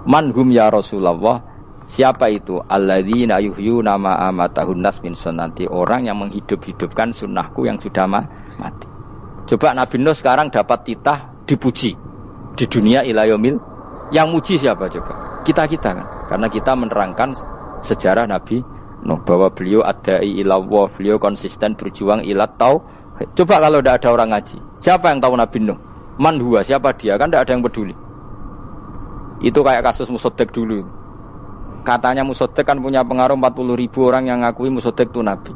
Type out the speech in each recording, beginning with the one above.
Manhum ya Rasulullah, siapa itu? Alladzina yuhyuna ma amatahun nas min sunnati, orang yang menghidup-hidupkan sunnahku yang sudah mati. Coba Nabi Nuh sekarang dapat titah dipuji di dunia ila yaumil, yang muji siapa coba? Kita-kita kan. Karena kita menerangkan sejarah Nabi Nuh bahwa beliau adai ila Allah, beliau konsisten berjuang ila tauhid. Coba kalau tidak ada orang ngaji, siapa yang tahu Nabi Nuh? Man huwa, siapa dia? Kan tidak ada yang peduli. Itu kayak kasus Musaddiq dulu. Katanya Musaddiq kan punya pengaruh 40.000 orang yang ngakui Musaddiq itu Nabi.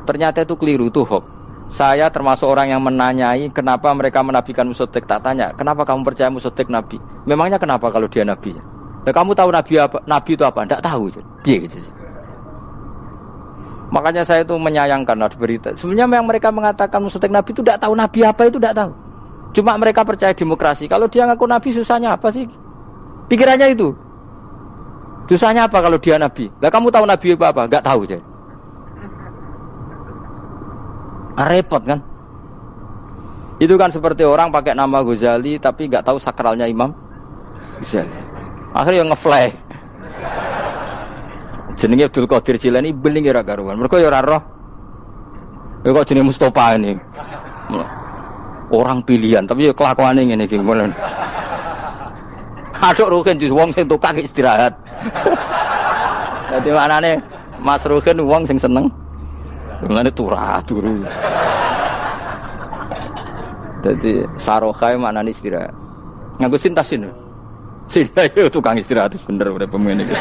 Ternyata itu keliru, itu hoax. Saya termasuk orang yang menanyai kenapa mereka menabikan Musaddiq. Tak tanya, kenapa kamu percaya Musaddiq Nabi? Memangnya kenapa kalau dia Nabi? Ya, kamu tahu Nabi apa? Nabi itu apa? Tidak tahu. Iya gitu. Makanya saya itu menyayangkan ada berita. Sebenarnya yang mereka mengatakan Musaddiq Nabi itu tidak tahu Nabi apa itu, tidak tahu. Cuma mereka percaya demokrasi. Kalau dia ngaku Nabi susahnya apa sih? Pikirannya itu. Susahnya apa kalau dia Nabi? Lah kamu tahu Nabi apa? Enggak tahu aja. Repot kan? Itu kan seperti orang pakai nama Ghazali tapi enggak tahu sakralnya Imam Ghazali. Akhirnya nge-fly. Jenenge Abdul Qadir Jilani beling ora karuan. Mergo ya ora roh. Ya kok jenenge Mustofa ini. Orang pilihan tapi ya kelakuane ngene iki. Aduk Ruhin jus wong sing tukang istirahat. Dadi maknane Mas Ruhin wong sing seneng. Mulane turu. Dadi sarohae maknane istirahat. Nganggo sintasin. Sinta yo tukang istirahat bener bener pemain iki.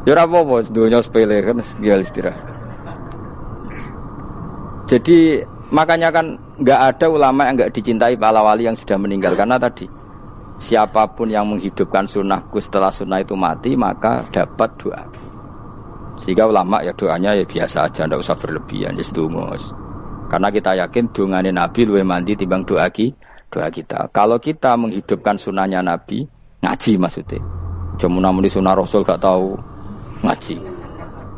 Ya ora apa-apa, donya sepele kan biar istirahat. Jadi makanya kan enggak ada ulama yang enggak dicintai para wali yang sudah meninggal karena tadi siapapun yang menghidupkan sunnahku setelah sunnah itu mati maka dapat doa. Sehingga ulama ya doanya ya biasa aja, tidak usah berlebihan, just dumus. Karena kita yakin dongane Nabi luwih mandi timbang doa kita. Kalau kita menghidupkan sunnahnya Nabi, ngaji maksudnya. Cuma namun di sunnah Rasul gak tahu ngaji.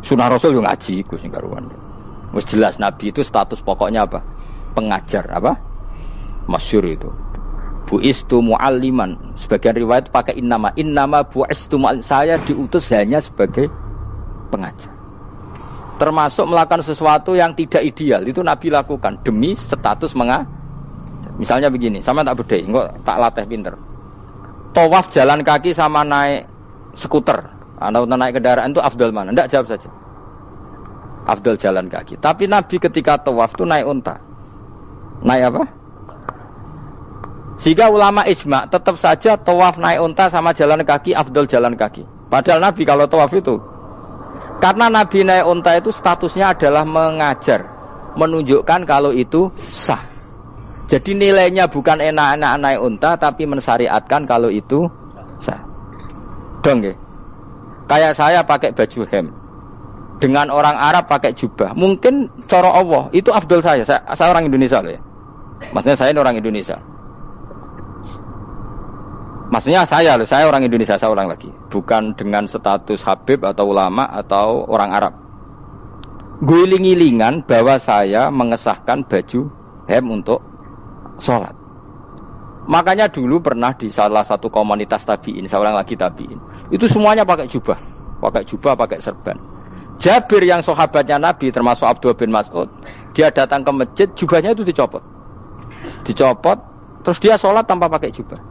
Sunnah Rasul yo ngaji iku sing karuan. Wis jelas Nabi itu status pokoknya apa? Pengajar apa? Masyhur itu. Bu'istu mu'alliman. Sebagian riwayat pakai innama bu'istu mu'alliman. Saya diutus hanya sebagai pengajar. Termasuk melakukan sesuatu yang tidak ideal itu Nabi lakukan demi status mengajar. Misalnya begini, sama tak bedai, enggak tak latih pinter. Tawaf jalan kaki sama naik skuter atau naik kendaraan itu afdal mana? Enggak, jawab saja. Afdal jalan kaki. Tapi Nabi ketika tawaf itu naik unta. Naik apa? Sehingga ulama ijma tetap saja tawaf naik unta sama jalan kaki afdal jalan kaki. Padahal Nabi kalau tawaf itu karena Nabi naik unta itu statusnya adalah mengajar, menunjukkan kalau itu sah. Jadi nilainya bukan enak-enak naik unta tapi mensyariatkan kalau itu sah. Dong nggih. Kayak saya pakai baju hem. Dengan orang Arab pakai jubah. Mungkin cara Allah itu afdal saya orang Indonesia loh ya. Maksudnya saya ini orang Indonesia. Maksudnya saya orang Indonesia, saya ulang lagi. Bukan dengan status Habib atau ulama atau orang Arab. Guling-gilingan bahwa saya mengesahkan baju hem untuk sholat. Makanya dulu pernah di salah satu komunitas tabi'in, saya ulang lagi tabi'in. Itu semuanya pakai jubah, pakai serban. Jabir yang sahabatnya Nabi termasuk Abdullah bin Mas'ud, dia datang ke masjid, jubahnya itu dicopot, terus dia sholat tanpa pakai jubah.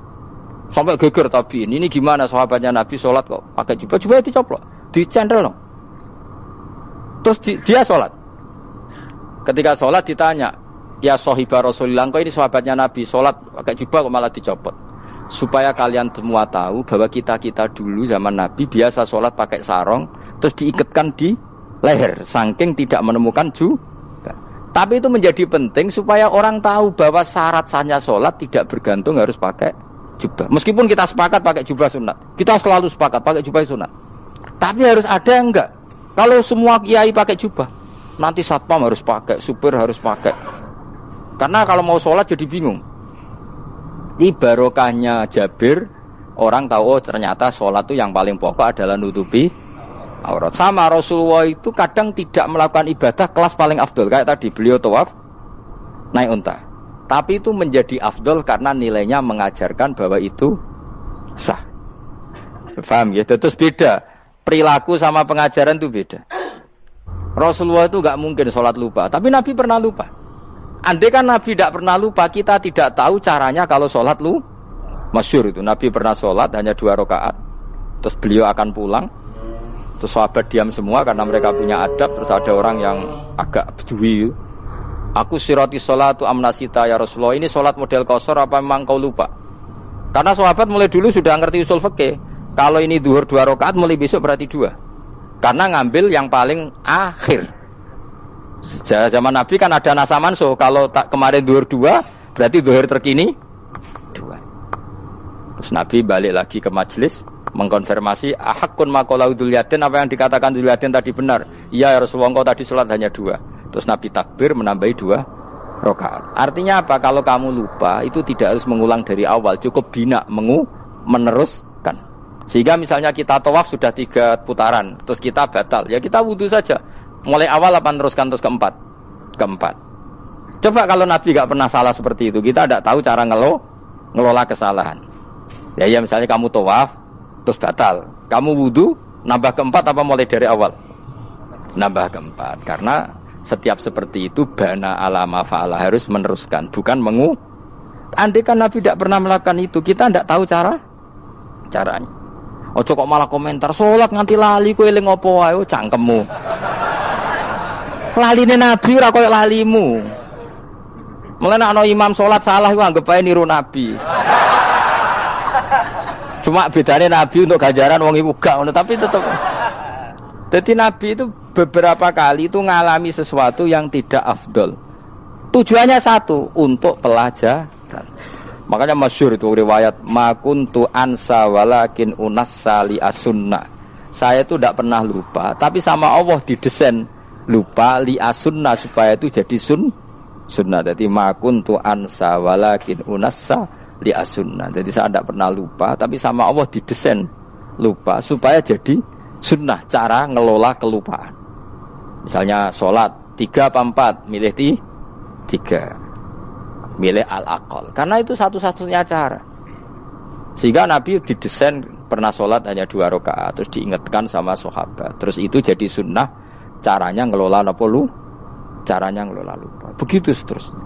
Sampai geger tabi'in, ini gimana sahabatnya Nabi sholat kok pakai jubah, jubahnya dicoplok, dicendel dong. Terus dia sholat. Ketika sholat ditanya, ya sahibah Rasulullah, kok ini sahabatnya Nabi sholat pakai jubah kok malah dicopot. Supaya kalian semua tahu bahwa kita dulu zaman Nabi biasa sholat pakai sarong, terus diikatkan di leher, saking tidak menemukan jubah. Tapi itu menjadi penting supaya orang tahu bahwa syarat sahnya sholat tidak bergantung harus pakai jubah. Meskipun kita sepakat pakai jubah sunat, kita selalu sepakat pakai jubah sunat. Tapi harus ada enggak? Kalau semua kiai pakai jubah, nanti satpam harus pakai, supir harus pakai. Karena kalau mau sholat jadi bingung. Ini barokahnya Jabir, orang tahu oh ternyata sholat itu yang paling pokok adalah nutupi aurat. Sama Rasulullah itu kadang tidak melakukan ibadah kelas paling afdol. Kayak tadi beliau tawaf naik unta. Tapi itu menjadi afdol karena nilainya mengajarkan bahwa itu sah. Paham ya? Terus beda. Perilaku sama pengajaran itu beda. Rasulullah itu enggak mungkin sholat lupa, tapi Nabi pernah lupa. Andai kan Nabi tidak pernah lupa, kita tidak tahu caranya kalau sholat lu. Masyhur itu, Nabi pernah sholat hanya 2 rakaat. Terus beliau akan pulang. Terus sahabat diam semua karena mereka punya adab. Terus ada orang yang agak bedui. Aku sirati sholatu amnasita ya Rasulullah. Ini sholat model qashar apa memang kau lupa? Karena sahabat mulai dulu sudah ngerti usul fikih. Kalau ini zuhur 2 rakaat, mulai besok berarti 2. Karena ngambil yang paling akhir. Zaman Nabi kan ada nasa mansuh. Kalau kemarin zuhur 2, berarti zuhur terkini 2. Terus Nabi balik lagi ke majelis, mengkonfirmasi ahakun maqalau Dzulyaden, apa yang dikatakan Dzulyaden tadi benar. Iya ya Rasulullah, engkau tadi sholat hanya 2. Terus Nabi takbir menambahi 2 rakaat. Artinya apa? Kalau kamu lupa, itu tidak harus mengulang dari awal, cukup bina meneruskan. Sehingga misalnya kita tawaf sudah 3 putaran, terus kita batal, ya kita wudu saja. Mulai awal apa teruskan terus keempat? Coba kalau Nabi gak pernah salah seperti itu, kita tidak tahu cara ngelola kesalahan. Ya misalnya kamu tawaf, terus batal. Kamu wudu, nambah keempat apa mulai dari awal? Nambah keempat. Karena setiap seperti itu, bana alama fa'ala, harus meneruskan, bukan Andai kan Nabi tidak pernah melakukan itu, kita tidak tahu caranya. Ojo kok malah komentar, sholat nganti lali kowe eling apa wae, cangkemmu. Laline Nabi ora koyo lalimu. Mulane ana imam sholat salah iku anggap ae niru Nabi. Cuma bedane Nabi untuk ganjaran wong iku gak ngono, tapi tetep. Jadi Nabi itu beberapa kali itu ngalami sesuatu yang tidak afdol. Tujuannya satu, untuk pelajaran. Makanya masyhur itu riwayat ma kuntu ansa walakin unassa li as-sunnah. Saya itu tidak pernah lupa, tapi sama Allah didesain lupa li as-sunnah supaya itu jadi sunnah. Jadi ma kuntu ansa walakin unassa li as-sunnah. Jadi saya tidak pernah lupa, tapi sama Allah didesain lupa supaya jadi sunnah, cara ngelola kelupaan. Misalnya sholat 3 apa 4, milih 3. Milih al-aqal. Karena itu satu-satunya cara. Sehingga Nabi didesain pernah sholat hanya 2 rakaat, terus diingatkan sama sahabat. Terus itu jadi sunnah, caranya ngelola caranya ngelola lupa. Begitu seterusnya.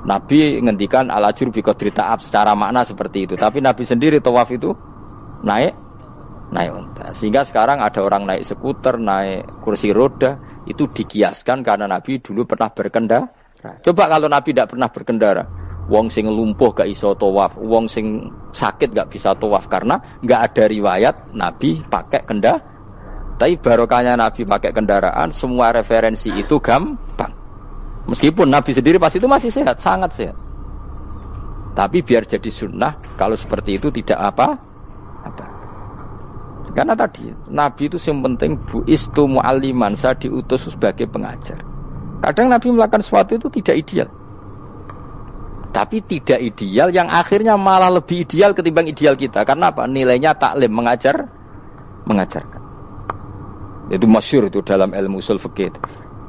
Nabi ngendikan al-ajru bi qadri ta'ab, secara makna seperti itu. Tapi Nabi sendiri tawaf itu naik unta. Sehingga sekarang ada orang naik skuter, naik kursi roda, itu dikiaskan karena Nabi dulu pernah berkendara. Coba kalau Nabi tidak pernah berkendara, wong sing lumpuh gak iso tawaf, wong sing sakit gak bisa tawaf, karena gak ada riwayat Nabi pakai kendaraan. Tapi barokahnya Nabi pakai kendaraan, semua referensi itu gampang. Meskipun Nabi sendiri pas itu masih sehat, sangat sehat. Tapi biar jadi sunnah, kalau seperti itu tidak apa. Karena tadi Nabi itu yang penting bu'istu mu'alliman, saya diutus sebagai pengajar. Kadang Nabi melakukan sesuatu itu tidak ideal. Tapi tidak ideal yang akhirnya malah lebih ideal ketimbang ideal kita. Karena apa? Nilainya taklim, mengajarkan. Itu masyhur itu dalam ilmu usul fikih.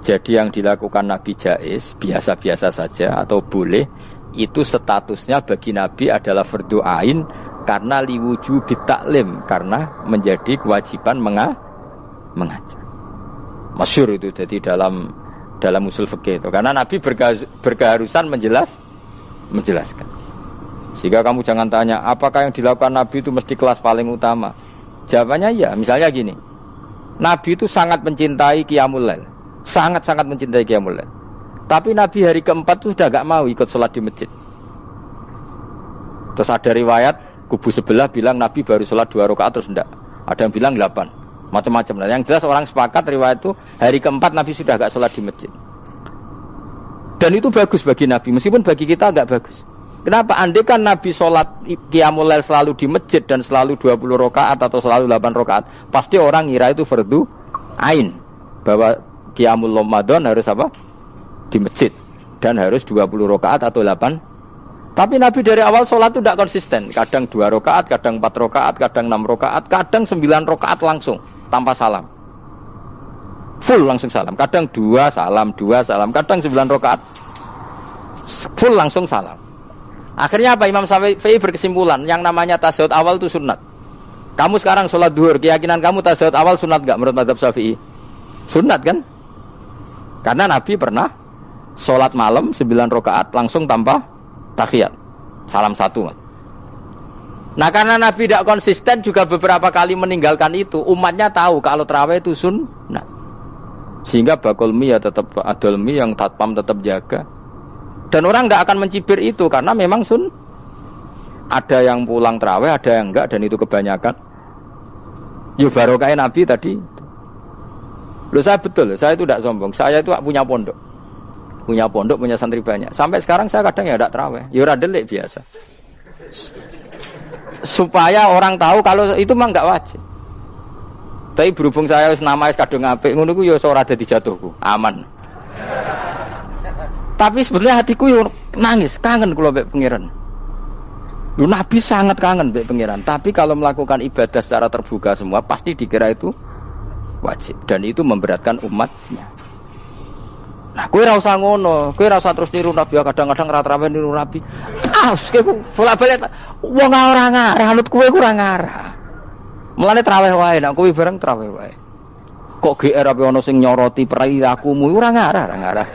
Jadi yang dilakukan Nabi jaiz, biasa-biasa saja atau boleh, itu statusnya bagi Nabi adalah fardhu ain karena liwujubi taklim, karena menjadi kewajiban mengajar. Masyhur itu jadi dalam usul fikih itu. Karena Nabi berkeharusan menjelaskan. Sehingga kamu jangan tanya, apakah yang dilakukan Nabi itu mesti kelas paling utama? Jawabannya ya, misalnya gini. Nabi itu sangat mencintai Qiyamul Lail. Sangat-sangat mencintai Qiyamul Lail. Tapi Nabi hari keempat itu sudah gak mau ikut sholat di masjid. Terus ada riwayat, kubu sebelah bilang Nabi baru sholat 2 rakaat terus enggak. Ada yang bilang 8. Macam-macam. Nah, yang jelas orang sepakat riwayat itu hari keempat Nabi sudah gak sholat di masjid. Dan itu bagus bagi Nabi, meskipun bagi kita agak bagus. Kenapa? Andai kan Nabi sholat Qiyamul Lail selalu di masjid dan selalu 20 rakaat atau selalu 8 rakaat, pasti orang ngira itu fardhu ain, bahwa Qiyamul Ramadan harus apa? Di masjid dan harus 20 rakaat atau 8. Tapi Nabi dari awal sholat itu tidak konsisten. Kadang 2 rakaat, kadang 4 rakaat, kadang 6 rakaat, kadang 9 rakaat langsung tanpa salam. Full langsung salam. Kadang 2 salam, kadang 9 rakaat full langsung salam. Akhirnya apa? Imam Syafi'i berkesimpulan yang namanya tasyahud awal itu sunat. Kamu sekarang sholat duhur, keyakinan kamu tasyahud awal sunat enggak menurut mazhab Syafi'i? Sunat kan? Karena Nabi pernah sholat malam 9 rakaat langsung tanpa tahiyat. Salam satu. Nah karena Nabi tidak konsisten juga beberapa kali meninggalkan itu, umatnya tahu kalau tarawih itu sunnah. Sehingga bakul mie ya tetap adol mie, yang tatpam tetap jaga. Dan orang enggak akan mencibir itu karena memang ada yang pulang tarawih, ada yang enggak, dan itu kebanyakan. Yo barokah Nabi tadi. Loh saya betul, saya itu tidak sombong. Saya itu punya pondok, punya santri banyak. Sampai sekarang saya kadang ya tidak tarawih, ya ora delik biasa. Supaya orang tahu kalau itu mah enggak wajib. Tapi berhubung saya wis nama wis kadung apik, ngono ku ya ora dadi jatuhku, aman. Tapi sebenarnya hatiku yo nangis, kangen kula mbek pangeran. Lu Nabi sangat kangen mbek pangeran, tapi kalau melakukan ibadah secara terbuka semua pasti dikira itu wajib dan itu memberatkan umatnya. Nah, kowe ora usah ngono, kowe ora usah terus niru Nabi, kadang-kadang ra trawe niru Nabi. Kowe bolak-balik wong ora ngarah, anut kowe ora ngarah. Mulane traweh wae, nek kowe bareng traweh wae. Kok GR apa ono sing nyoroti perilakumu ora ngarah.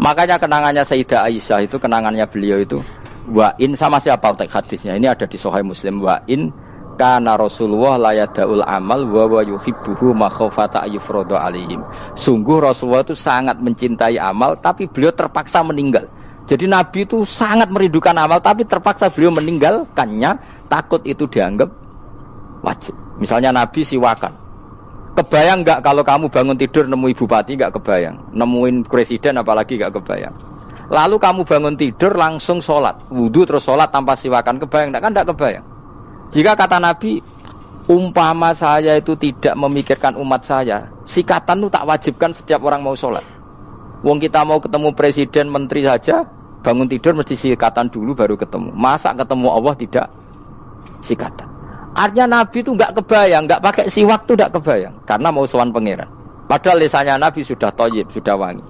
Makanya kenangannya Sayyidah Aisyah itu, kenangannya beliau itu wa in, sama siapa teks hadisnya? Ini ada di Sahih Muslim, wa in kana Rasulullah la yadaul amal wa yuhibbuhu makhafata ayufradu alaihim. Sungguh Rasulullah itu sangat mencintai amal tapi beliau terpaksa meninggal. Jadi Nabi itu sangat merindukan amal tapi terpaksa beliau meninggalkannya takut itu dianggap wajib. Misalnya Nabi siwakan. Kebayang enggak kalau kamu bangun tidur nemu bupati, enggak kebayang. Nemuin presiden apalagi enggak kebayang. Lalu kamu bangun tidur langsung sholat, wudu terus sholat tanpa siwakan, kebayang enggak? Kan enggak kebayang. Jika kata Nabi, umpama saya itu tidak memikirkan umat saya, sikatan itu tak wajibkan setiap orang mau sholat. Wong kita mau ketemu presiden, menteri saja, bangun tidur mesti sikatan dulu baru ketemu. Masa ketemu Allah tidak sikatan? Artinya Nabi itu enggak kebayang, enggak pakai siwak itu enggak kebayang, karena mau sowan pangeran. Padahal lisannya Nabi sudah thayyib, sudah wangi.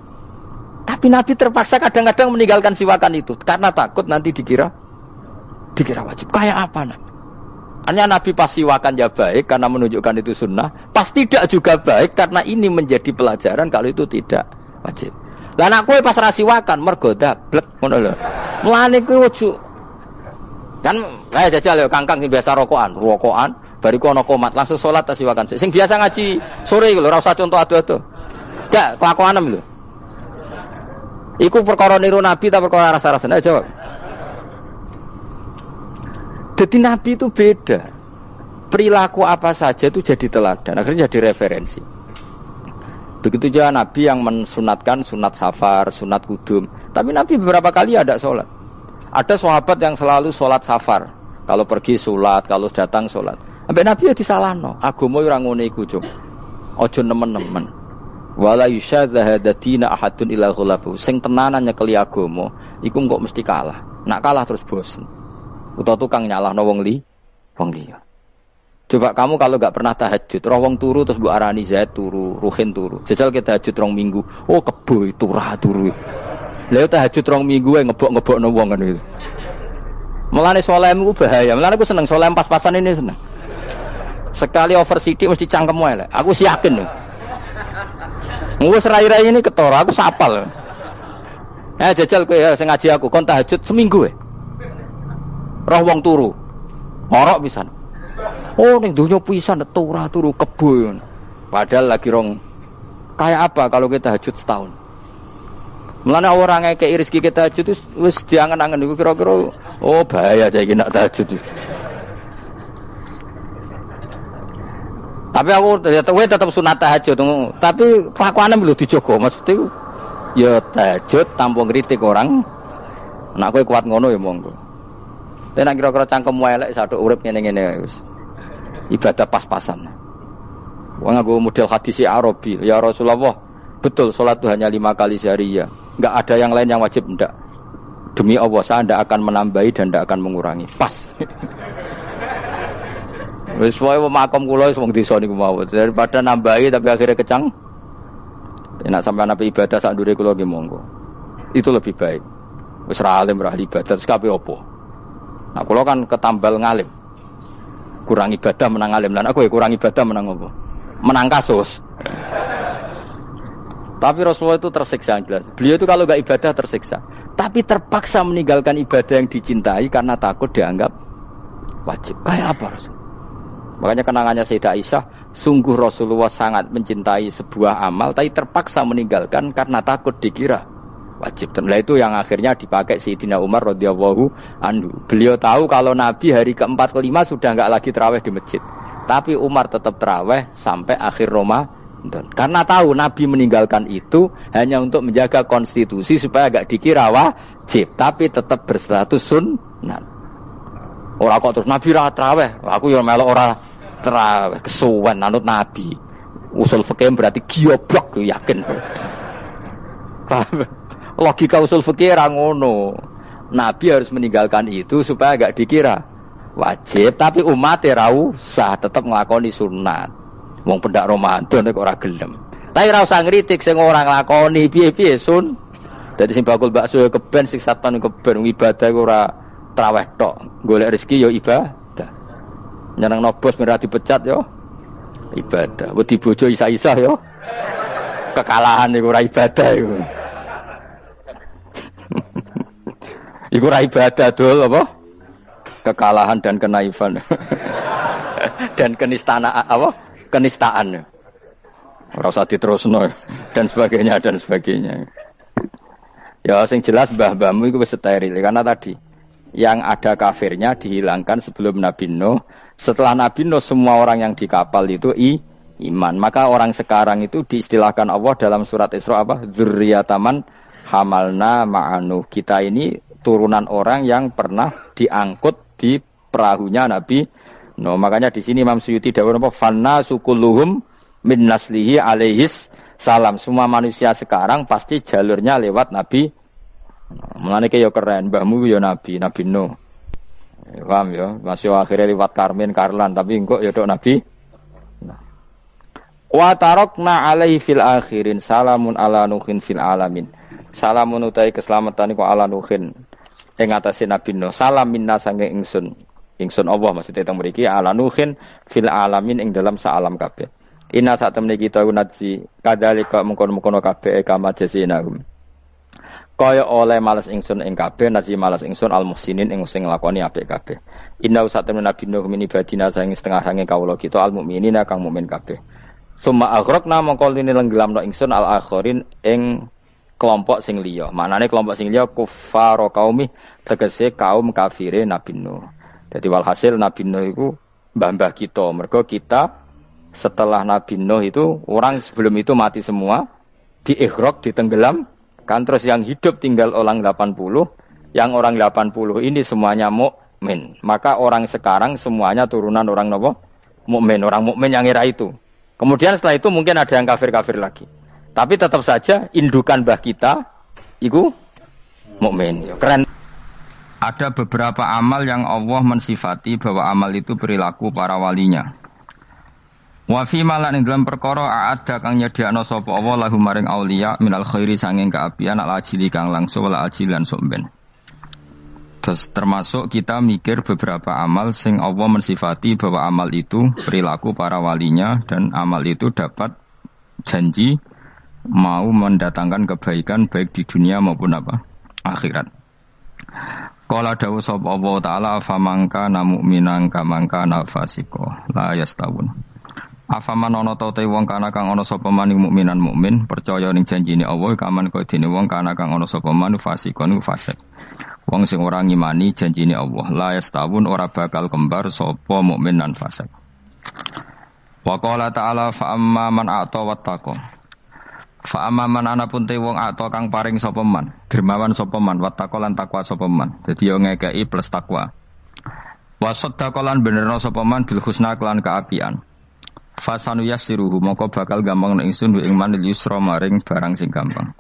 Tapi Nabi terpaksa kadang-kadang meninggalkan siwakan itu karena takut nanti dikira wajib. Kayak apa Nabi? Artinya Nabi pas siwakan ya baik karena menunjukkan itu sunnah, pas tidak juga baik karena ini menjadi pelajaran kalau itu tidak wajib. Lah nek kowe pas ra siwakan mergo dablek ngono lho. Mulane kowe ojo kan jajal ya kangkang sing biasa rokokan, bariku ana komat langsung salat tas siwakan. Sing biasa ngaji sore iku lho ora usah contoh ado-ado. Gak kelakuanem lho. Iku perkara niru Nabi ta perkara rasa-rasane? Ayo jawab. Jadi Nabi itu beda. Perilaku apa saja itu jadi teladan, akhirnya jadi referensi. Begitu juga Nabi yang mensunatkan sunat safar, sunat kudum. Tapi Nabi beberapa kali ada sholat. Ada sahabat yang selalu sholat safar. Kalau pergi sholat, kalau datang sholat. Sampai Nabi ya disalahno. Agama ora ngene iku, Cuk. Aja nemen-nemen. Wala yusyadzahadatina ahadun ila ghalabu. Sing tenanan nyekeli agama, iku kok mesti kalah. Nak kalah terus bosen. Utawa tukang nyalahno wong liya. Coba kamu kalau enggak pernah tahajud, roh wong turu terus mbok arani Zaid turu, Ruhin turu. Jajal kita tahajud 2 minggu. Oh kebo turu. Lha tahajud 2 minggu ae ngebok-ngebokno wong kan itu. Mulane salehmu bahaya. Mulane aku seneng saleh pas-pasan ini seneng. Sekali over sidik mesti cangkemmu elek. Aku sih yakin lho. Wis rai-rai ini ketara, aku sapal. Jajal kowe ya sing ngaji aku kon tahajud seminggu ae. Roh wong turu. Ngorok pisan. Oh ning donya pisan turu kebo. Padahal lagi rong kayak apa kalau kita tahajud setahun. Mulane orang ngekeki rezeki kita tahajud wis diangen-angen iku kira-kira oh bahaya saiki nak tahajud. Tapi aku tetap sunat tahajud, tapi kelakuane lho dijogo maksudnya ya tahajud tanpa ngritik orang. Nek kowe kuat ngono ya monggo. Tapi nek kira-kira cangkemmu elek sadok urip ngene-ngene wis. Ibadah pas-pasan. Wong nggo model hadis Arabi, ya Rasulullah, betul salat itu hanya 5 kali sehari ya. Enggak ada yang lain yang wajib ndak. Demi Allah saya ndak akan menambahi dan ndak akan mengurangi. Pas. Wis wae makom kula wis wong desa niku mawon. Daripada nambahi tapi akhirnya kecang. Nek sampean ape ibadah sak ndure kula nggih monggo. Itu lebih baik. Wis ra alim ra ibadah terus kabeh apa? Nah, kula kan ketambal ngalim. Kurang ibadah menang alim, lan aku ya kurang ibadah menang apa? Menang kasus. Tapi Rasulullah itu tersiksa jelas. Beliau itu kalau enggak ibadah tersiksa. Tapi terpaksa meninggalkan ibadah yang dicintai karena takut dianggap wajib. Kayak apa Rasul? Makanya kenangannya Sayyidah Aisyah, sungguh Rasulullah sangat mencintai sebuah amal, tapi terpaksa meninggalkan karena takut dikira wajib. Nah itu yang akhirnya dipakai Sayyidina Umar radhiyallahu anhu. Beliau tahu kalau Nabi hari ke-4 ke-5 sudah enggak lagi tarawih di masjid. Tapi Umar tetap tarawih sampai akhir Ramadan. Karena tahu Nabi meninggalkan itu hanya untuk menjaga konstitusi supaya enggak dikira wajib, tapi tetap berstatus sunnah. Ora kok terus Nabi ra tarawih, aku yo melok ora tarawih, kesuwen anut Nabi. Usul fikih berarti gioblok yakin. Logika usul fikih ra ngono. Nabi harus meninggalkan itu supaya enggak dikira wajib, tapi umat ra usah tetap nglakoni sunat. Wong pendak Ramadan nek ora gelem. Tapi ora usah ngritik sing ora nglakoni piye-piye sun. Dadi sing bakul bakso keben sing satpan keben ibadah ora traweh tok. Golek rezeki yo ibadah. Nyenengno bos merah dipecat yo ibadah. Wedi bojo isa-isa yo kekalahan iku ora ibadah iku. Iku ora ibadah dul apa? Kekalahan dan kenaifan. Dan kenistaan apa? Kenistaan. Ora usah diterusno dan sebagainya dan sebagainya. Ya sing jelas mbah-mbahmu iku wis steril karena tadi yang ada kafirnya dihilangkan sebelum Nabi Nuh. Setelah Nabi Nuh semua orang yang di kapal itu iman. Maka orang sekarang itu diistilahkan Allah dalam surat Isra apa? Dzurriyyataman hamalna ma'anu. Kita ini turunan orang yang pernah diangkut di perahunya Nabi No, makanya di sini Imam Suyuti dawuh apa fanna sukulluhum min naslihi alaihis salam. Semua manusia sekarang pasti jalurnya lewat Nabi. Mulane ki yo keren, mbahmu yo Nabi Nuh. Paham yo, masih akhirnya lewat Karmen Karlan tapi engko yo tok Nabi. Wa tarakna alaihi fil akhirin salamun ala nuhin fil alamin. Salamun utai keselamatan iku ala nuhin ing atase Nabi Nuh. Salam minna sange ingsun. Ingsun Allah maksudnya teng mriki ala nuhin fil alamin ing dalam saalam kabeh. Inna sak temne kita unaji kadzalika mengkono-mengkono kabeh kama jasinahum. Kaya oleh males ingsun ing kabeh nasi males ingsun al muhsinin ing sing nglakoni apik kabeh. Inna sak temne Nabi Nuh min ibadina sang setengah sange kawula kita al mukminina kang mukmin kabeh. Summa aghraqna mongko lini lenggelamno ingsun al akhirin ing kelompok sing liya. Maknane kelompok sing liya kuffar qaumi tegese kaum kafire Nabi Nuh. Jadi walhasil Nabi Nuh itu mbah-mbah kita. Mergo kita setelah Nabi Nuh itu orang sebelum itu mati semua, diikhraq, ditenggelam, kan terus yang hidup tinggal orang 80, yang orang 80 ini semuanya mukmin. Maka orang sekarang semuanya turunan orang nopo? Mukmin, orang mukmin yang era itu. Kemudian setelah itu mungkin ada yang kafir-kafir lagi. Tapi tetap saja indukan mbah kita itu mukmin. Keren. Ada beberapa amal yang Allah mensifati bahwa amal itu perilaku para walinya. Wa fi malan ing dalam perkara a'adda kang nyediakno sapa Allah lahum maring auliya minal khairi sanging kaapian al ajili kang langsung wal ajilan somben. Terus termasuk kita mikir beberapa amal sing Allah mensifati bahwa amal itu perilaku para walinya dan amal itu dapat janji mau mendatangkan kebaikan baik di dunia maupun apa? Akhirat. Qala dawu sapa Allah taala famangka mu'minan kamangka nafasiko la yastawun. Afaman ana ta te wong kana kang ana sapa man mukminan mukmin percaya ning janjine Allah kaman kaya dene wong kana kang ana sapa man fasikon fasik. Wong sing ora ngimani janjine Allah la yastawun ora bakal kembar sapa mukmin lan fasik. Wa qala ta'ala fa amma man a'ta wattaqa. Fa amaman anapun te wong ato kang paring sapa man, dermawan sapa man, wattaqo lan takwa sapa man. Dadi yo ngekeki plus takwa. Wa saddaqo lan benerno sapa man bil husna kelan kaapian. Fasanu yassiruhu moko bakal gampang nek ingsun ing man yusra maring barang sing gampang.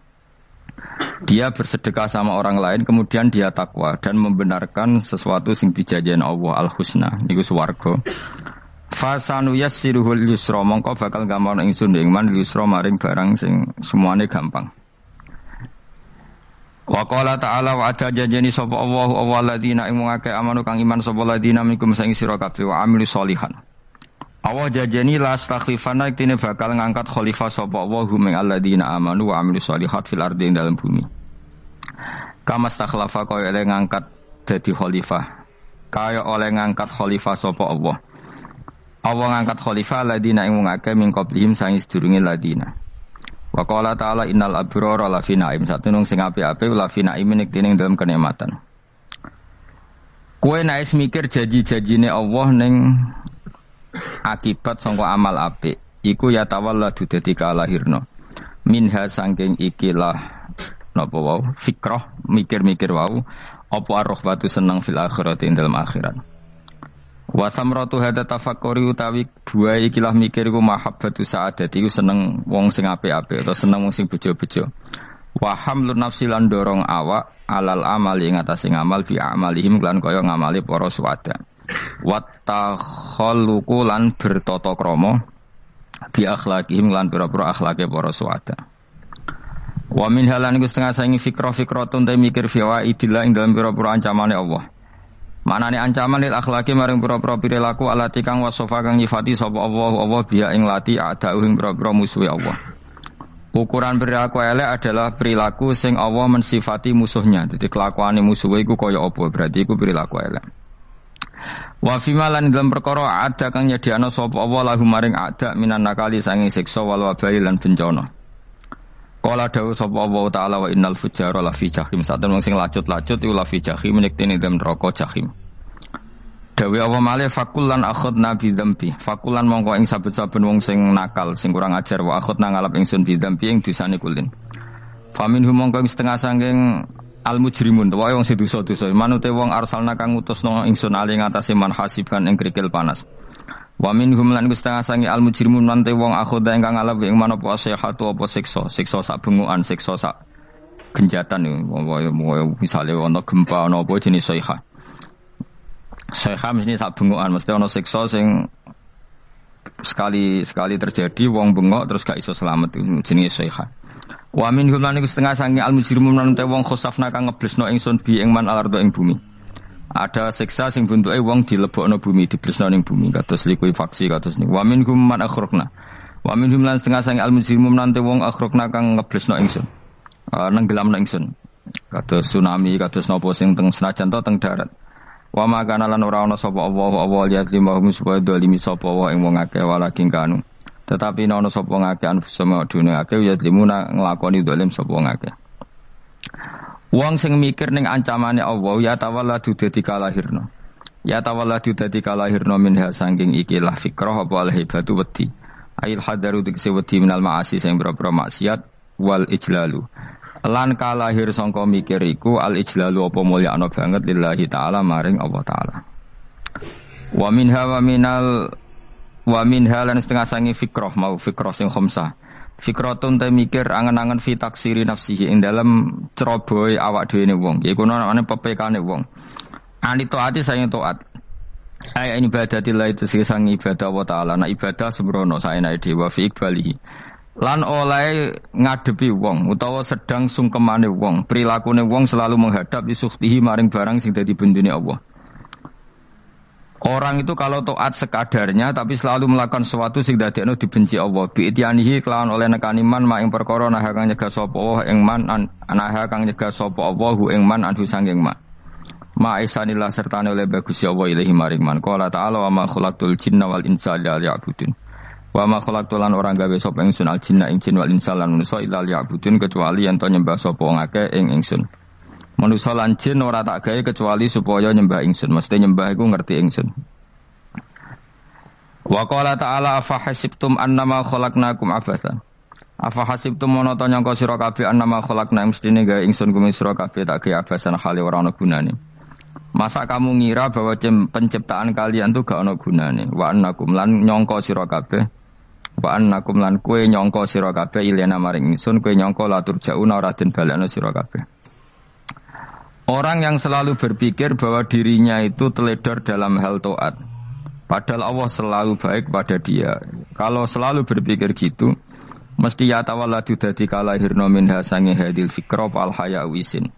Dia bersedekah sama orang lain kemudian dia takwa dan membenarkan sesuatu sing dijanjikan Allah al-husna niku swarga. Fasanu yassiruhul yusra mongko bakal gampang ingsun ing man yusra maring barang sing semuane gampang. Wa qala ta'ala wa ada janjeni sapa Allahu alladzina ing ngake amanu kang iman sapa ladina minkum sing sira kabeh wa amilu sholihan. Allah janjeni la astakhlifana iktine bakal ngangkat khalifah sapa Allahu min alladzina amanu wa amilu sholihat fil ardi ing dalam bumi. Kama stakhlafa kaya oleh ngangkat dadi khalifah. Kaya oleh ngangkat khalifah sapa Allah. Allah ngangkat khalifah ladina ing ngake min qablihim sang sedurunge ladina. Wa qala ta'ala innal abrara lafi na'im satunung sing apik-apik lafi na'im nek dening dalam kenikmatan. Kowe nek mikir janji-janjine Allah ning akibat sangka amal apik iku ya tawalladu dadi kalahirna. Minha saking ikilah napa wau fikrah mikir-mikir wau apa ar-rahbatu seneng fil akhirat ing dalam akhirat. Wa samratu hada tafakkuri utawi dua ikilah mikir iku mahabbatu sa'adati iku seneng wong sing apik-apik atau seneng wong sing bejo-bejo. Wa hamlun nafsi lan dorong awak alal amali ing atase ngamal bi amalihim lan kaya ngamali para suwada. Wa takhalluqu lan bertata krama bi akhlaqihim lan pira-pira akhlake para suwada. Wa min halan iku setengah saingi fikrah-fikratun te mikir fiwa idillah ing dalam pira-pira ancamane Allah. Manane ancaman lil akhlaki maring pira-pira perilaku alati kang wasofa kang nyifati sapa Allah biya ing lati adau ing pira-pira musuhe Allah. Ukuran perilaku elek adalah perilaku sing Allah mensifati musuhnya. Jadi kelakuane musuhe iku kaya apa? Berarti iku perilaku elek. Wa fi malan dalam perkara ada kang nyediano sapa Allah lahu maring ada minan nakali sanging siksa wal wabai lan bencana. Qala dawu sapa Allah taala wa innal fujjara la fi jahim. Saten wong sing lacut-lacut iku la fi jahim nektene dem neraka jahim. Dawe Allah malih fakullan akhadna bi dzambi. Fakullan mongko ing saben-saben wong sing nakal, sing kurang ajar wa akhadna ngalap ingsun bi dzambi ing dosane kulin. Faminhum mongko setengah sanging al mujrimun, wae wong sing dosa-dosa. Manute wong arsalna kang utusno ingsun ali ngatasi man hasiban ing krikil panas. Wa minhum lan setengah sangi al mujrimun nante wong akhoda ingkang ngalap ing manapa sehatu apa siksa sak bengukan siksa sak genjatan misale ana gempa ana apa jenis sayha mesti sak bengukan mesti ana siksa sing sekali terjadi wong bengok terus gak iso selamat jenis sayha. Wa minhum lan setengah sangi al mujrimun nante wong khosafna kang ngeblesno ingsun bi ing man alardo ing bumi. Ada siksa sing bentuke wong dilebokno bumi, diblesno ning bumi kados likuifaksi kados niku. Wa minhum man akhraqna. Wa minhum lan setengah sang al-mujrimun nante wong akhraqna kang ngeblesno ingsun. Nenggelamno ingsun. Kados tsunami, kados napa sing teng senajan to teng darat. Wa makana lan ora ana sapa Allah lihat limahum supaya dolimi sapa wa ing wong akeh walaking kanu. Tetapi ana sapa ngakeh anfusama dunya akeh ya limuna nglakoni dolim sapa wong akeh. Wong sing mikir ning ancamane Allah ya tawalladu dadi kalahirna. Ya tawalladu dadi kalahirna minha saking ikilah fikrah apa al-hibatu wedi. Ail hadaru dikse wedi minal ma'asi sing boro-boro maksiat wal ijlalu. Lan kalahir sangka mikir iku al-ijlalu apa mulyakno banget lillahi taala maring Allah taala. Wa minha lan setengah sangi fikrah mau fikrah sing khamsah. Fikratun te mikir angen-angen fi taksiri nafsihi ing dalam cerobohe awak dhewe wong. Iku ana pepekane wong. Ani taati sayang taat. Ai ibadatillah itu sing ibadah wa taala. Nah ibadah sembrono saenake dhewe fi iqbalihi. Lan oleh ngadepi wong utawa sedang sungkemane wong. Prilakune wong selalu menghadap isuhtihi maring barang sing dadi bendune Allah. Orang itu kalau taat sekadarnya tapi selalu melakukan sesuatu sing dadekno dibenci Allah. Bi ityanihi kelawan oleh nekani man ing perkara nah kang nyegah sapa Allah ing man anaha kang nyegah sapa Allah ing man anhu sanging ma. Ma isanillah sertane oleh bagus Allah ilahi maring man. Qala ta'ala wa ma khalaqtul jinna wal insa illa liya'budun. Wa ma khalaqtul lan orang gawe sapa ingsun al jinna ing jin wal insa lan manusa illa liya'budun kecuali yen to nyembah sapa ngake ing ingsun. Manusa lan jin ora tak gawe kecuali supaya nyembah ingsun. Mesti nyembah iku ngerti ingsun. Wa qala ta'ala afa hasibtum annama khalaqnakum abathan. Afa hasibtum mono to nyangka sira kabeh annama khalaqna mestine gawe ingsun kuwi sira kabeh tak gawe abasan hale ora ana gunane. Masa kamu ngira bahwa penciptaan kalian tuh gak ana gunane. Wa annakum lan nyangka sira kabeh. Wa annakum lan kowe nyangka sira kabeh ilena maring ingsun kowe nyangka latur jauna ora den balekno sira kabeh. Orang yang selalu berpikir bahwa dirinya itu teledor dalam hal taat. Padahal Allah selalu baik pada dia. Kalau selalu berpikir gitu, mesti ya tawalladu dadi kalahirna minha sange hadil fikra al haya wisin.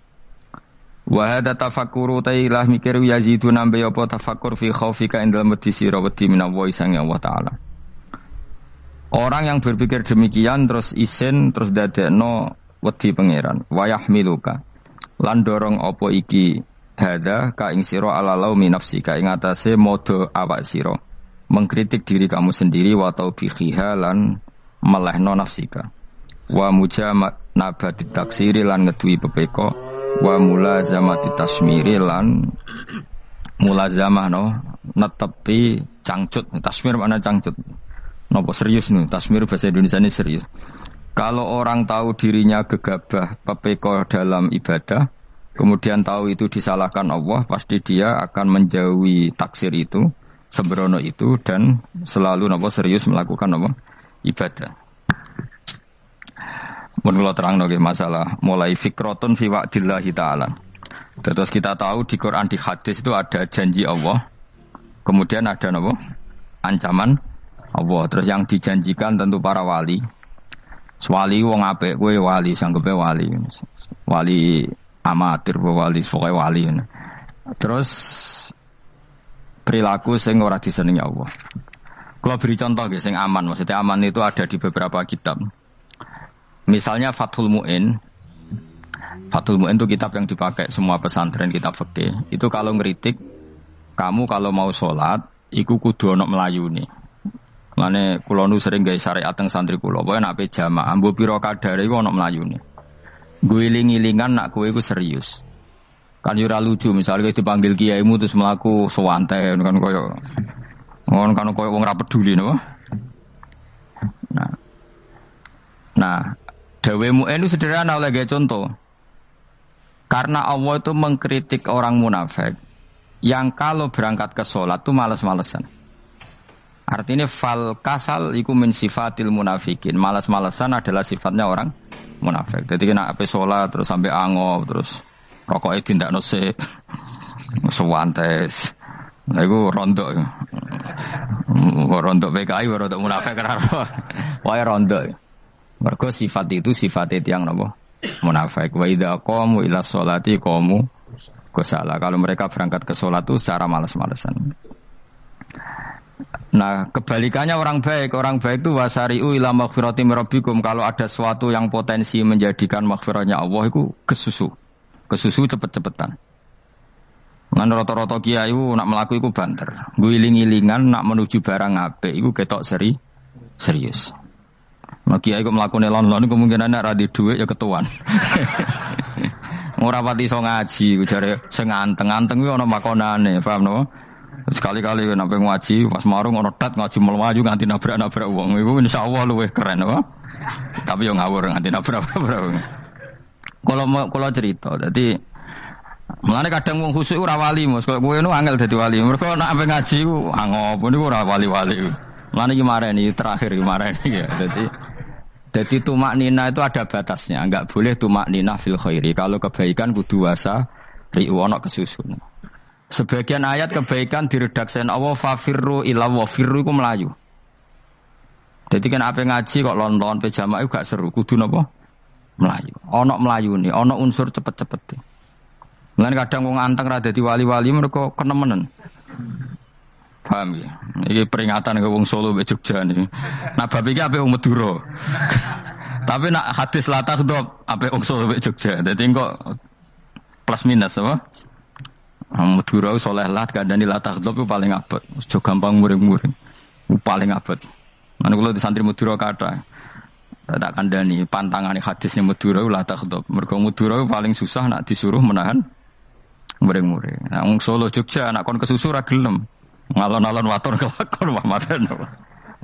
Wa hadza tafakkuru tailah mikir yazidu nambe apa tafakkur fi khaufika indal medisi rawati minallahi sang Allah taala. Orang yang berpikir demikian terus isin terus dadekno wedi pangeran wa yahmiluka lan dorong apa iki hadza ka ing sira ala laumi nafsika ing atase modo awak sira mengkritik diri kamu sendiri wa taubihiha lan melehno nafsika wa mujamanabati taksiri lan ngedui pepeko wa mulazamati tasmiri lan mulazamah no netepi cangcut tasmir mana cangcut nopo serius nih tasmir bahasa Indonesia ini serius. Kalau orang tahu dirinya gegabah pepeko dalam ibadah kemudian tahu itu disalahkan Allah pasti dia akan menjauhi taksir itu sembrono itu dan selalu nopo serius melakukan nopo ibadah. Menurut terang nggih masalah mulai fikrotun fi wa'dillahi ta'ala. Terus kita tahu di Quran di hadis itu ada janji Allah. Kemudian ada napa? Ancaman Allah. Terus yang dijanjikan tentu para wali. Wali wong apik kowe wali sanggepe wali. Wali amatir wali pokoke wali. Terus perilaku sing ora disenengi Allah. Kalau beri contoh nggih sing aman, maksudnya aman itu ada di beberapa kitab. Misalnya Fathul Mu'in. Fathul Mu'in itu kitab yang dipakai semua pesantren kitab fikih. Itu kalau ngeritik kamu kalau mau sholat iku kudu ana melayune. Mane kula nu sering gawe syariat teng santri kula, pokoke nek jamaah mbok pira kadare iku ana melayune. Guling-gilingan nak kowe iku serius. Kan yo ora lucu misalnya dipanggil kiaimu terus mlaku sewanten kan koyo ngono kan koyo wong ora peduli napa. Nah, dawe Mu'in itu sederhana oleh gawe contoh. Karena Allah itu mengkritik orang munafik yang kalau berangkat ke sholat itu malas-malesan. Artinya fal kasal iku min sifatil munafikin. Malas-malesan adalah sifatnya orang munafik. Jadi kena ape sholat terus sampai angop terus rokoknya tindak nose sewantes. Nah itu rondok. Rondok PKI rondok munafik karena wae rondok. Mergo sifat itu sifatnya yang napa? Munafik. Wa idza qamu ila sholati qamu kusala. Kalau mereka berangkat ke sholat itu secara malas-malesan. Nah, kebalikannya orang baik itu wasari'u ila maghfirati rabbikum. Kalau ada sesuatu yang potensi menjadikan maghfirahnya Allah itu kesusu cepet-cepetan. Ngan rata-rata kiai nak melaku iku banter. Guling-gilingan nak menuju barang apik iku ketok serius. Nah kiai kok mlakune lon-lon kemungkinan nek ra di dhuwit ya ketuan. Ora pati iso ngaji jare sing anteng-anteng kuwi ana makonane, paham no? Sekali-kali nek ngaji pas marung ana tat ngaji mlayu nganti nabrak-nabrak wong. Iku insyaallah luwih keren apa? Tapi yo ngawur nganti nabrak-nabrak wong. Kalau cerita, jadi mulane kadang wong khusuk ora wali, Mas. Kok kowe nu angel dadi wali. Mergo nek ape ngaji ku angop niku ora wali-wali. Mulane iki mareni terakhir ya. Jadi tumak nina itu ada batasnya, enggak boleh tumak nina fil khairi. Kalau kebaikan kudu wasa riwono kesusun. Sebagian ayat kebaikan diredaksikan Allah fafirru ila wa firru iku melayu. Jadi kan ape ngaji kok lon-lon pe jamaah gak seru, kudu napa? Melayu. Ana melayune, ana unsur cepet-cepet. Mulane kadang wong anteng ra dadi wali-wali mereka kenemenen. Paham ya? Ini peringatan ke wong Solo mbek Jogja niki. Nah bab iki apik wong Madura. Tapi nak hadis la takhdhab apik wong Solo mbek Jogja. Dadi kok plus minus apa? Madura soleh lah kandhani la takhdhab itu paling abot. Aja gampang muring-muring. Paling abot. Mana kula di santri Madura kathah. Tak kandhani pantangane hadisnya Madura la takhdhab. Mergo Madura paling susah nak disuruh menahan muring-muring. Nah wong Solo Jogja nak kon kesusu ra gelem. Ngalon-alon waton kelakon wamaten.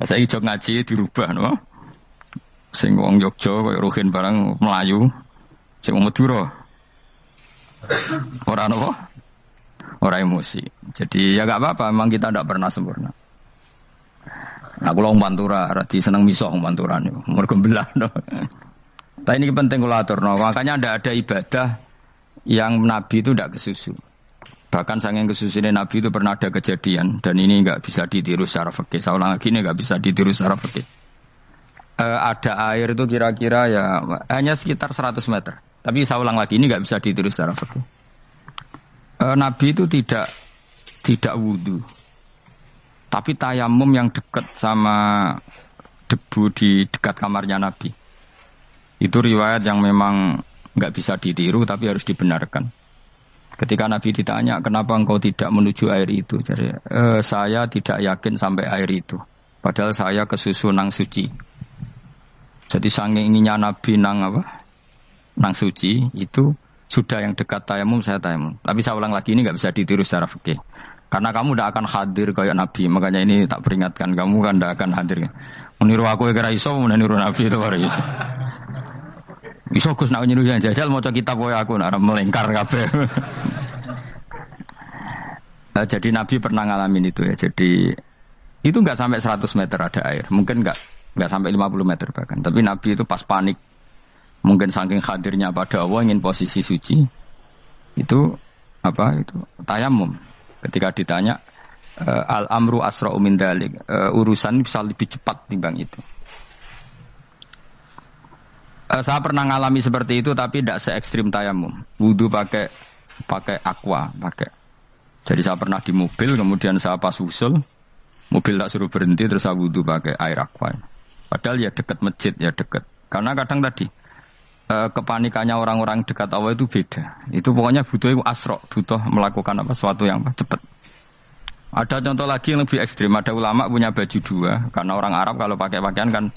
Saiki jog ngaji dirubah no. Sing wong Jogja koyo Ruhin barang Melayu. Sing wong Madura. Ora napa? Ora emosi. Jadi ya enggak apa-apa, memang kita tidak pernah sempurna. Nah, kula wong Pantura radi seneng misah wong Pantura niku. Mergo belah no. Tapi ini penting kula aturno. Makanya ndak ada ibadah yang Nabi itu tidak kesusu. Bahkan saking kesusunya Nabi itu pernah ada kejadian dan ini nggak bisa ditiru secara fikih. Saya ulang lagi ini nggak bisa ditiru secara fikih. Ada air itu kira-kira ya hanya sekitar 100 meter. Tapi saya ulang lagi ini nggak bisa ditiru secara fikih. Nabi itu tidak wudu. Tapi tayamum yang dekat sama debu di dekat kamarnya Nabi. Itu riwayat yang memang nggak bisa ditiru tapi harus dibenarkan. Ketika Nabi ditanya, kenapa engkau tidak menuju air itu? Jadi, saya tidak yakin sampai air itu. Padahal saya kesusu nang suci. Jadi saking inginnya Nabi nang suci itu sudah yang dekat tayamum saya tayamum. Tapi saya ulang lagi, ini nggak bisa ditiru secara fikih. Karena kamu tidak akan hadir kayak Nabi, makanya ini tak peringatkan kamu kan tidak akan hadir. Meniru aku kira iso, meniru Nabi itu baru iso. Iso Gus nak niru yang jajal mau kitab koyo aku nak melingkar kabeh. Jadi Nabi pernah ngalamin itu ya. Jadi itu enggak sampai 100 meter ada air, mungkin enggak sampai 50 meter bahkan. Tapi Nabi itu pas panik, mungkin saking hadirnya pada Allah ingin posisi suci. Itu tayamum. Ketika ditanya al-amru asra'u min dzalik, urusan bisa lebih cepat timbang itu. Saya pernah ngalami seperti itu tapi tidak se ekstrim tayamum. Wudu pakai aqua, pakai. Jadi saya pernah di mobil, kemudian saya pas usul, mobil tak suruh berhenti terus saya wudu pakai air aqua. Padahal ya dekat masjid, ya dekat. Karena kadang tadi kepanikannya orang-orang dekat Allah itu beda. Itu pokoknya butuh butuh melakukan sesuatu yang cepat. Ada contoh lagi yang lebih ekstrim. Ada ulama punya baju dua. Karena orang Arab kalau pakai pakaian kan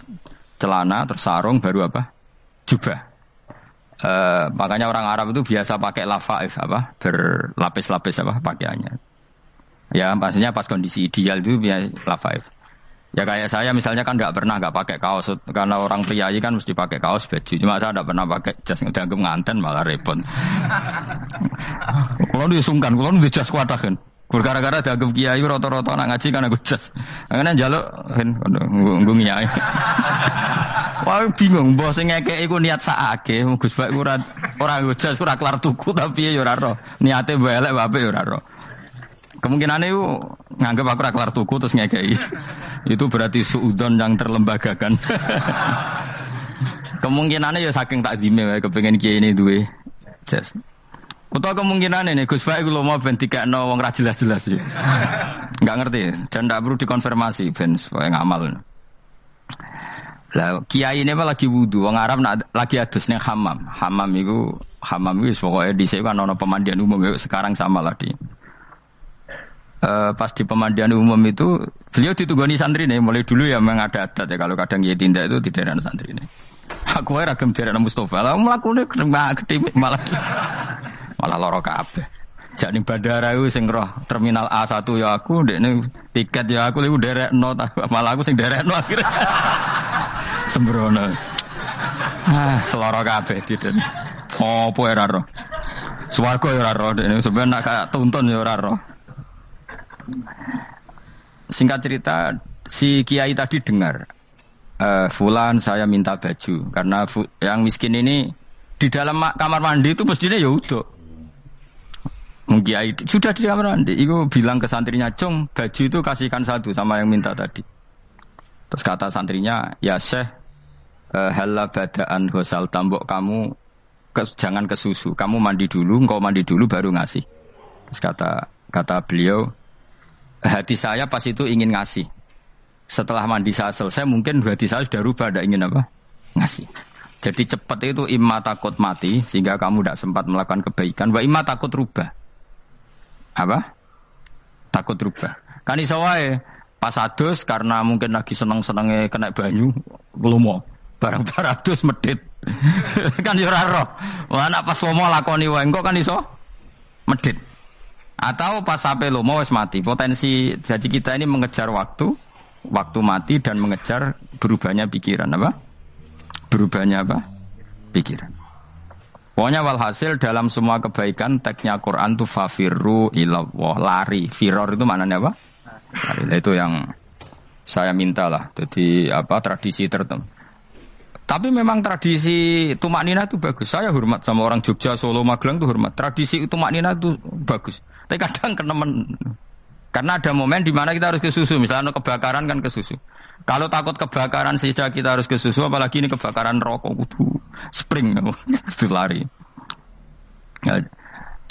celana, terus sarung, baru jubah. Makanya orang Arab itu biasa pakai lafaif berlapis-lapis pakaiannya. Ya pastinya pas kondisi ideal itu biasa lafaif. Ya kayak saya misalnya kan nggak pakai kaos karena orang priayi kan mesti pakai kaos baju. Cuma saya nggak pernah pakai jas, udah nganten malah repot. Kalau disungkan, kalau di jas kuat kan. Gara-gara dianggap kiai roto-roto nak ngaji kan aku jas. Karena jaluk kan nggung nyai. Wah bingung, bos ngekek iku niat sakake, Gus Bak ora jas ora kelar tuku tapi ya ora ro. Niate elek wae ya ora ro. Kemungkinan itu nganggep aku ora kelar tuku terus ngekei. Itu berarti suudon yang terlembagakan. Kemungkinannya ya saking takdime wae kepengin kiai ini duwe jas. Utawa kemungkinan ini Gus Baik lho mau ben dikekno wong ra jelas-jelas ya. Enggak ngerti dan ndak perlu dikonfirmasi ben supaya ngamal. Lah kiai ini lagi wudu, wong Arab lagi adus ning hammam. Hammam iku wis pokoke dhisik kan ana pemandian umum ya sekarang sama lagi. Pas di pemandian umum itu beliau ditugoni santri nih, mulai dulu ya memang ada adat ya kalau kadang dia tindak itu di daerah santri nih. Aku aja ragam daerah Mustafa, lah melakukannya gede malah loro kabeh. Jadi bandara itu sing roh terminal A1 ya aku, dekne tiket ya aku liku derekno malah aku sing derekno akhirnya. Sembrono. Seloro kabeh diden. Opo ora roh. Swarga ya ora roh dekne sampeyan nak kayak tuntun ya ora roh. Singkat cerita, si kiai tadi dengar, Fulan saya minta baju karena yang miskin ini di dalam kamar mandi itu mestinya ya udah. Kiai sudah di kamar mandi, itu bilang ke santrinya, Cung, baju itu kasihkan satu sama yang minta tadi. Terus kata santrinya, ya Syekh, halla badaan hosal tambok kamu jangan ke susu, kamu mandi dulu, engkau mandi dulu baru ngasih. Terus kata beliau, hati saya pas itu ingin ngasih. Setelah mandi saya selesai, mungkin hati saya sudah rubah, tidak ingin ngasih. Jadi cepat itu imma takut mati, sehingga kamu tidak sempat melakukan kebaikan. Wa imma takut rubah. Takut rubah. Kan iso wae pas adus karena mungkin lagi seneng-senenge kena banyu, lumo. Barang-barang adus medit. Kan yo ora roh. Wah nek pas lomo lakoni wae engko kan iso medit. Atau pas sampai lomo wis mati. Potensi jadi kita ini mengejar waktu mati dan mengejar berubahnya pikiran Berubahnya pikiran. Pokoknya walhasil dalam semua kebaikan teksnya Quran itu fafirru ilallah, lari. Firor itu maknanya apa? Lari. Itu yang saya minta lah. Jadi tradisi tertentu. Tapi memang tradisi tumak nina itu bagus. Saya hormat sama orang Jogja, Solo, Magelang itu hormat. Tradisi tumak nina itu bagus. Tapi kadang kenemen. Karena ada momen di mana kita harus ke susu. Misalnya kebakaran kan ke susu. Kalau takut kebakaran sehingga kita harus ke susu, apalagi ini kebakaran rokok, spring, itu lari. Ya.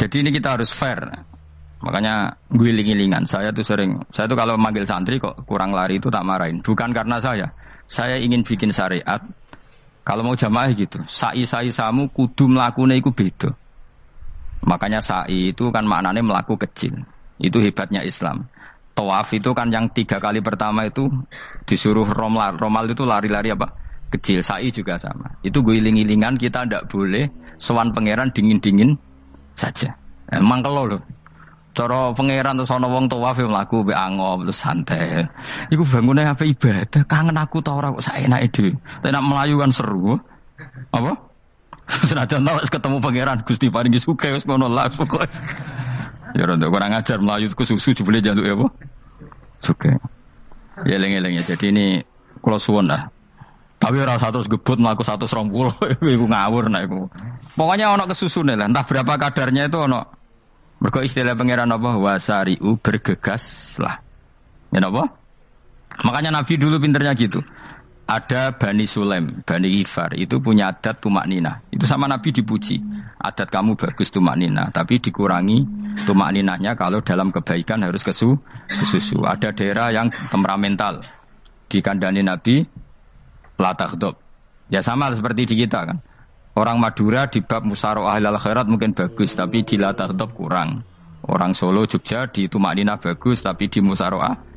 Jadi ini kita harus fair. Makanya guling-gilingan. Saya tuh kalau manggil santri kok kurang lari itu tak marahin. Bukan karena saya ingin bikin syariat. Kalau mau jamaah gitu, sa'i samu kudu mlakune iku beda. Makanya sa'i itu kan maknanya melaku kecil. Itu hebatnya Islam. Tawaf itu kan yang 3 kali pertama itu disuruh romal. Romal itu lari-lari apa? Kecil. Sa'i juga sama. Itu guling-gilingan, kita ndak boleh sowan pangeran dingin-dingin saja. Emang kalau loh. Cara pangeran terus ana wong tawaf mlaku mbek angop terus santai. Iku bangune apa ibadah? Kangen aku ta ora kok saenake dhewe. Nek melayu kan seru. Apa? Senajan tau ketemu pangeran Gusti paringi sugih wis ngono lah pokoke. Ya ora kurang ajar melayu ku susu jebule njaluk ya apa? Sugih. Ya eling-eling ya. Jadi ini kula suwun lah. Tapi ora 100 gebut mlaku 120 iku ngawur nek iku. Pokoknya ana kesusune lah, entah berapa kadarnya itu ana. Mergo istilah pangeran apa wasari'u bergegas lah. Ya apa? Makanya Nabi dulu pinternya gitu. Ada Bani Sulaim, Bani Ghifar itu punya adat tumak nina. Itu sama Nabi dipuji. Adat kamu bagus tumak nina, tapi dikurangi tumak ninahnya kalau dalam kebaikan harus kesusu. Ada daerah yang temperamental. Dikandani Nabi la taghdab. Ya sama seperti di kita kan. Orang Madura di bab musyawarah ahlul khairat mungkin bagus, tapi di la taghdab kurang. Orang Solo, Jogja di tumak ninah bagus, tapi di musyawarah